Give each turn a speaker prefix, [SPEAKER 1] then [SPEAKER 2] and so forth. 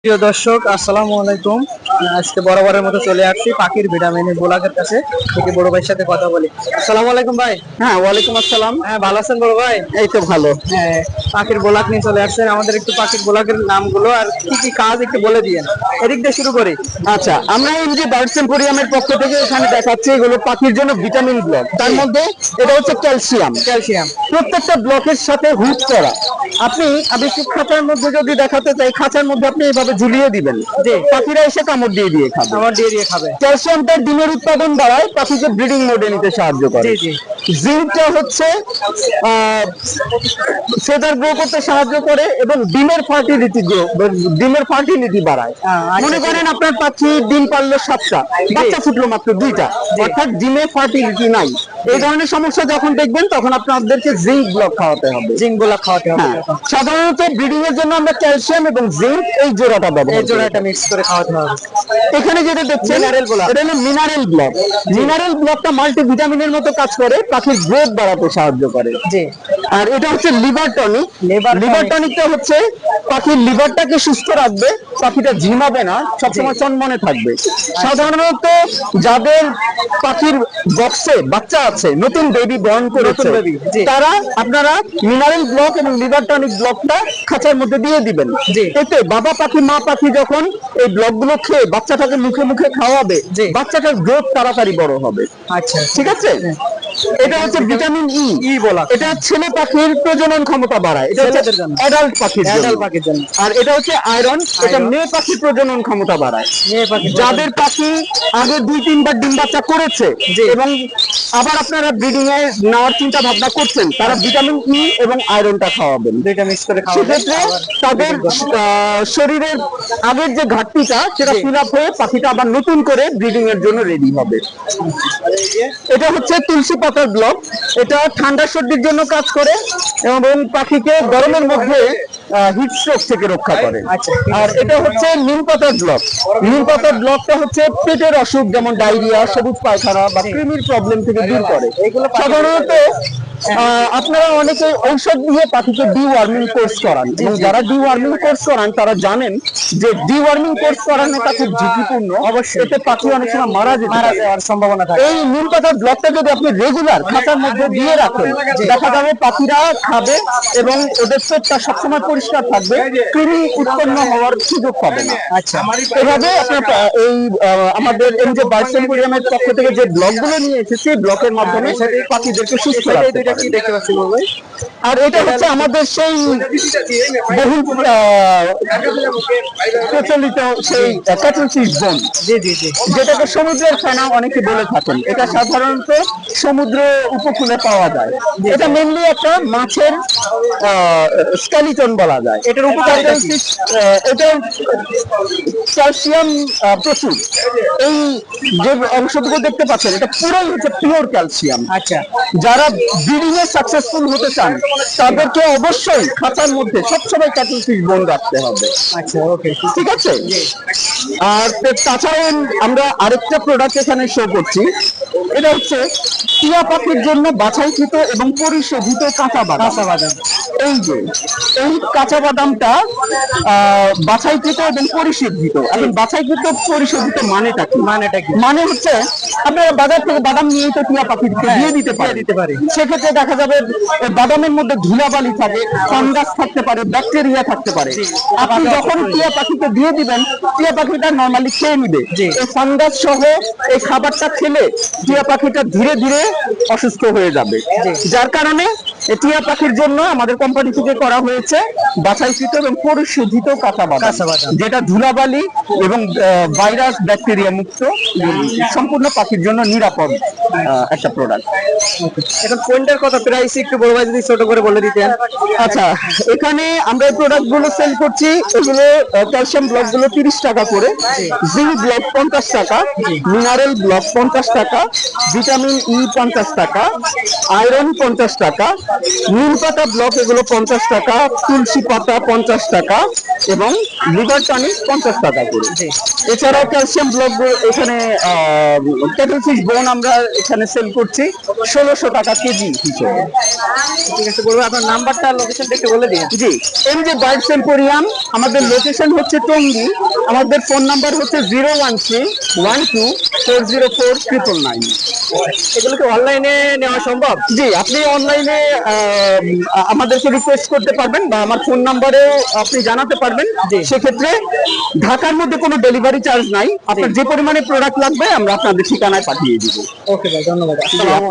[SPEAKER 1] প্রিয় দর্শক, আসসালামু আলাইকুম। আজকে বরাবরের মতো চলে আসছি পাখির ভিটামিনের ব্লগের কাছে থেকে বড় ভাইয়ের সাথে কথা বলি। আসসালামু আলাইকুম ভাই।
[SPEAKER 2] হ্যাঁ, ওয়ালাইকুম আসসালাম।
[SPEAKER 1] হ্যাঁ, ভালো আছেন বড় ভাই?
[SPEAKER 2] এই তো ভালো।
[SPEAKER 1] হ্যাঁ, পাখির ব্লগ নিয়ে চলে আসছেন। আমাদের একটু পাখির ব্লগের নামগুলো আর কি কি কাজ একটু বলে দিয়েন। এদিক দিয়ে শুরু করি।
[SPEAKER 2] আচ্ছা, আমরা এই যে বার্ডস এম্পোরিয়ামের পক্ষ থেকে এখানে দেখাচ্ছি এগুলো পাখির জন্য ভিটামিন ব্লক। তার মধ্যে এটা হচ্ছে ক্যালসিয়াম।
[SPEAKER 1] ক্যালসিয়াম।
[SPEAKER 2] প্রত্যেকটা ব্লকের সাথে হুক করা। আপনি আবেশিক খাঁচার মধ্যে যদি দেখাতে চাই, খাঁচার মধ্যে আপনি এইভাবে ঝুলিয়ে দিবেন,
[SPEAKER 1] জি।
[SPEAKER 2] পাখিরা এসে কামড় দিয়ে দিয়ে খাবে।
[SPEAKER 1] আমার দিয়ে দিয়ে খাবে।
[SPEAKER 2] ক্যালসিয়ামটা ডিমের উৎপাদন বাড়ায়, পাখিকে ব্রিডিং মোডে নিতে সাহায্য করে।
[SPEAKER 1] জি জি।
[SPEAKER 2] জিঙ্কটা হচ্ছে ফেদার গ্রো করতে সাহায্য করে এবং ডিমের ফার্টিলিটি বাড়ায়।
[SPEAKER 1] আচ্ছা,
[SPEAKER 2] মনে করেন আপনার পাখি ডিম পারলো 7টা, বাচ্চা ফুটলো মাত্র 2টা, অর্থাৎ ডিমে ফার্টিলিটি নাই। এই ধরনের সমস্যা যখন দেখবেন তখন আপনাদেরকে জিঙ্ক ব্লক খাওয়াতে হবে।
[SPEAKER 1] জিঙ্ক গুলা খাওয়াতে হবে।
[SPEAKER 2] হ্যাঁ, সাধারণত ব্রিডিং এর জন্য আমরা ক্যালসিয়াম এবং জিঙ্ক এই জোড়াটা
[SPEAKER 1] এই
[SPEAKER 2] ব্যবহার করি।
[SPEAKER 1] জোড়াটা মিক্স করে খাওয়াতে হবে।
[SPEAKER 2] এখানে যেটা দেখছেন
[SPEAKER 1] মিনারেল ব্লক।
[SPEAKER 2] এটা হলো মিনারেল ব্লক। মিনারেল ব্লকটা মাল্টিভিটামিনের মতো কাজ করে, পাখির গ্রোথ বাড়াতে সাহায্য করে।
[SPEAKER 1] জি।
[SPEAKER 2] আর এটা হচ্ছে লিভার টনিক।
[SPEAKER 1] লিভার
[SPEAKER 2] লিভার টনিকটা হচ্ছে পাখির লিভারটাকে সুস্থ রাখবে, পাখিটা ঝিমাবে না, সবসময় চনমনে থাকবে। সাধারণত যাদের পাখির বক্সে বাচ্চা আছে, নতুন বেবি বর্ন করেছে,
[SPEAKER 1] baby, জি।
[SPEAKER 2] তারা আপনারা মিনারেল ব্লক এবং লিভার টনিক ব্লকটা খাঁচার মধ্যে দিয়ে দিবেন।
[SPEAKER 1] জি।
[SPEAKER 2] এতে বাবা পাখি মা পাখি যখন এই ব্লকগুলো খেয়ে বাচ্চাটাকে মুখে মুখে খাওয়াবে,
[SPEAKER 1] জি।
[SPEAKER 2] বাচ্চাটার গ্রোথ তাড়াতাড়ি বড় হবে।
[SPEAKER 1] আচ্ছা,
[SPEAKER 2] ঠিক আছে। এটা হচ্ছে ভিটামিন ই
[SPEAKER 1] বলা।
[SPEAKER 2] এটা ছেলে পাখির প্রজনন ক্ষমতা বাড়ায়। এটা হচ্ছে
[SPEAKER 1] ছেলেদের জন্য।
[SPEAKER 2] অ্যাডাল্ট পাখির জন্য।
[SPEAKER 1] অ্যাডাল্ট পাখির জন্য।
[SPEAKER 2] আর এটা হচ্ছে আয়রন, এটা মেয়ে পাখির প্রজনন ক্ষমতা বাড়ায়।
[SPEAKER 1] মেয়ে পাখি
[SPEAKER 2] যাদের পাখি আগে 2-3 বার ডিম বাচ্চা করেছে
[SPEAKER 1] জি।
[SPEAKER 2] এবং আবার আপনারা ব্রিডিং এ নেওয়ার চিন্তা ভাবনা করছেন, তারা ভিটামিন ই এবং আয়রনটা খাওয়াবেন।
[SPEAKER 1] দুইটা মিক্স করে খাওয়াবে।
[SPEAKER 2] সেক্ষেত্রে তাদের শরীরের আগের যে ঘাটতিটা সেটা
[SPEAKER 1] জি।
[SPEAKER 2] ফিল আপ হয়ে পাখিটা আবার নতুন করে ব্রিডিং এর জন্য রেডি হবে। এটা হচ্ছে তুলসী পাতার ব্লক। এটা ঠান্ডা সর্দির জন্য কাজ করে এবং পাখিকে গরমের মধ্যে হিট স্ট্রোক থেকে রক্ষা করে।
[SPEAKER 1] আচ্ছা।
[SPEAKER 2] আর এটা হচ্ছে নিম পাতার ব্লক। নিম পাতার ব্লকটা হচ্ছে পেটের অসুখ যেমন ডায়রিয়া, সবুজ পায়খানা বা কৃমির প্রবলেম থেকে দূর করে। সাধারণত আপনারা অনেকে ঔষধ দিয়ে পাখিকে ডিওয়ার্মিং কোর্স করান এবং যারা ডিওয়ার্মিং কোর্স করান তারা জানেন যে ডিওয়ার্মিং কোর্স করানোটা খুব ঝুঁকিপূর্ণ। অবশ্যই এতে পাখি অনেক সময় মারা
[SPEAKER 1] যাওয়ার সম্ভাবনা থাকে।
[SPEAKER 2] এই নিম পাতার ব্লকটা যদি আপনি রেগুলার খাঁচার মধ্যে দিয়ে রাখেন, দেখা যাবে পাখিরা খাবে এবং ওদের পেটটা সবসময় পরিষ্কার থাকবে, কৃমি উৎপন্ন হওয়ার সুযোগ পাবে না।
[SPEAKER 1] আচ্ছা।
[SPEAKER 2] এভাবে আপনার এই আমাদের এমজে বার্ডস এম্পোরিয়ামের পক্ষ থেকে যে ব্লকগুলো নিয়ে এসেছি, ব্লকের মাধ্যমে পাখিদেরকে সুস্থ রাখতে
[SPEAKER 1] দুইটা কি
[SPEAKER 2] পারেন।
[SPEAKER 1] দেখতে পাচ্ছি বলবো?
[SPEAKER 2] আর এটা হচ্ছে আমাদের সেই বহুল প্রচলিত সেই ক্যাটলফিশ বোন,
[SPEAKER 1] জি জি জি।
[SPEAKER 2] যেটাকে সমুদ্রের ফেনা অনেকে বলে থাকেন। এটা সাধারণত সমুদ্র উপকূলে পাওয়া যায়। এটা মেনলি একটা মাছের স্কেলিটন বলা যায়।
[SPEAKER 1] এটার উপকারিতা কি?
[SPEAKER 2] এটা ক্যালসিয়াম প্রচুর। এই যে অংশটুকু দেখতে পাচ্ছেন এটা পুরোই হচ্ছে পিওর ক্যালসিয়াম।
[SPEAKER 1] আচ্ছা।
[SPEAKER 2] যারা ব্রিডিং এ সাকসেসফুল হতে চান তাদেরকে অবশ্যই খাঁচার মধ্যে সবসময় ক্যাটলফিশ বোন রাখতে হবে।
[SPEAKER 1] আচ্ছা, ওকে।
[SPEAKER 2] ঠিক আছে। আর তাছাড়াও আমরা আরেকটা প্রোডাক্ট এখানে শো করছি। এটা হচ্ছে টিয়া পাখির জন্য বাছাইকৃত এবং পরিশোধিত কাঁচা বাদাম। এই যে এই কাঁচা বাদামটা বাছাইকৃত এবং পরিশোধিত। এখন বাছাইকৃত পরিশোধিত মানেটা কি? মানে হচ্ছে আপনারা বাজার থেকে বাদাম নিয়ে তো টিয়া পাখিকে দিয়ে দিতে পারে। সেক্ষেত্রে দেখা যাবে বাদামের মধ্যে ধুলাবালি থাকে, ফাঙ্গাস থাকতে পারে, ব্যাকটেরিয়া থাকতে পারে। আপনি যখন টিয়া পাখিকে দিয়ে দিবেন, টিয়া পাখিটা নরমালি খেয়ে নিবে। এই ফাঙ্গাস সহ এই খাবারটা খেলে টিয়া পাখিটা ধীরে ধীরে অসুস্থ হয়ে যাবে। যার কারণে টিয়া পাখির জন্য আমাদের কোম্পানি থেকে করা হয়েছে বাছাইকৃত এবং পরিশোধিত কাঁচা বাদাম, যেটা ধুলাবালি এবং ভাইরাস ব্যাকটেরিয়া মুক্ত, সম্পূর্ণ পাখির জন্য নিরাপদ একটা প্রোডাক্ট।
[SPEAKER 1] এখন কোনটার কথা প্রাইস একটু বড় ভাই যদি ছোট করে বলে দিতেন।
[SPEAKER 2] আচ্ছা, এখানে আমরা এই প্রোডাক্ট গুলো সেল করছি। এগুলো ক্যালসিয়াম ব্লক গুলো 30 টাকা করে, জিঙ্ক ব্লক 50 টাকা, মিনারেল ব্লক 50 টাকা, ভিটামিন ই 50 টাকা, আয়রন 50 টাকা, নিম পাতা ব্লক এগুলো 50 টাকা, তুলসী পাতা 50 টাকা এবং লিভার টনিক 50 টাকা করে। এছাড়াও ক্যালসিয়াম ব্লক এখানে ক্যাটল ফিশ বোন আমরা এখানে সেল করছি 1600 টাকা কেজি হিসেবে।
[SPEAKER 1] ঠিক আছে বড় ভাই, আপনার নাম্বারটা আর লোকেশনটা একটু বলে দিন।
[SPEAKER 2] জি, এমজে বার্ডস এম্পোরিয়াম, আমাদের লোকেশন হচ্ছে টঙ্গী, আমাদের ফোন নাম্বার হচ্ছে 01312404999।
[SPEAKER 1] এগুলো কি অনলাইনে নেওয়া সম্ভব?
[SPEAKER 2] জি, আপনি অনলাইনে আমাদেরকে রিকোয়েস্ট করতে পারবেন বা আমার ফোন নাম্বারেও আপনি জানাতে পারবেন। সেক্ষেত্রে ঢাকার মধ্যে কোনো ডেলিভারি চার্জ নাই, আপনার যে পরিমাণে প্রোডাক্ট লাগবে আমরা আপনাদের ঠিকানায় পাঠিয়ে দিব।
[SPEAKER 1] ওকে ভাই, ধন্যবাদ। আসসালামু আলাইকুম।